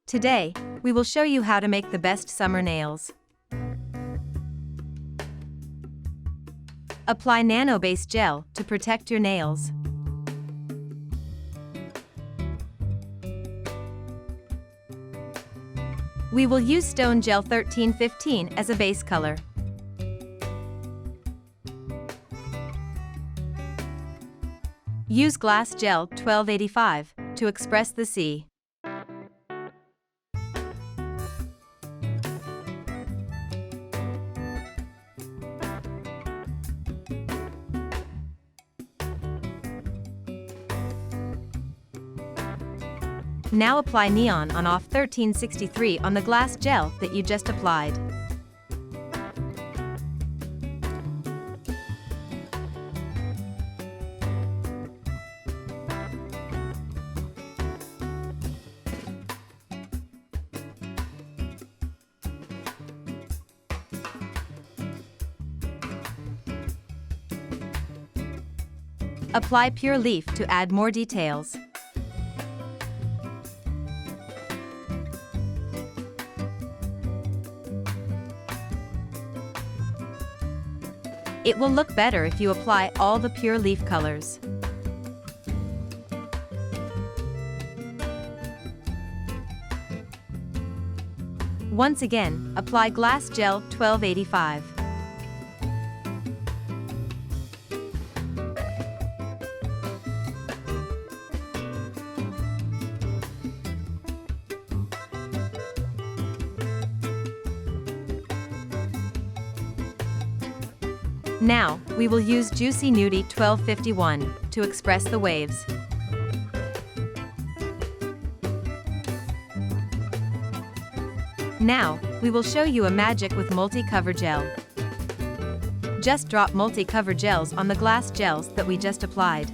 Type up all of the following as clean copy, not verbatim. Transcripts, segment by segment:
Today, we will show you how to make the best summer nails. Apply nano-based gel to protect your nails. We will use Stone Gel 1315 as a base color. Use Glass Gel 1285 to express the sea. Now apply Neon on off 1363 on the glass gel that you just applied. Apply Pure Leaf to add more details. It will look better if you apply all the pure leaf colors. Once again, apply Glass Gel 1285. Now, we will use Juicy Nudie 1251 to express the waves. Now, we will show you a magic with multi-cover gel. Just drop multi-cover gels on the glass gels that we just applied.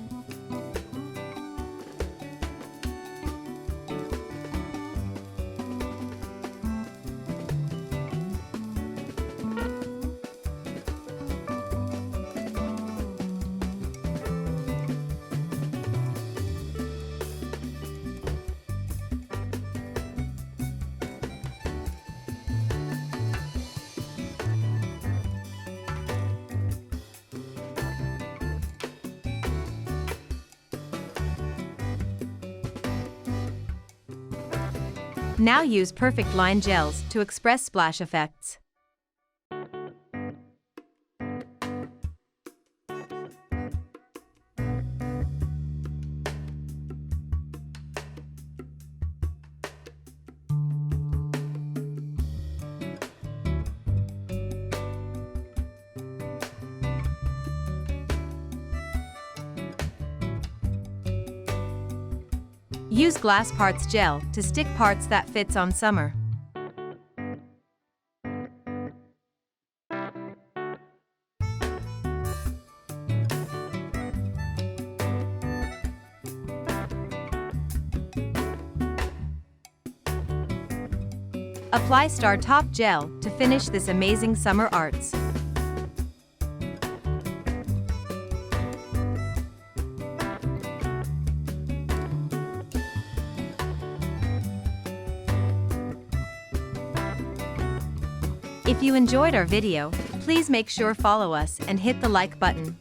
Now use Perfect Line gels to express splash effects. Use Glass Parts gel to stick parts that fits on summer. Apply Star Top gel to finish this amazing summer arts. If you enjoyed our video, please make sure follow us and hit the like button.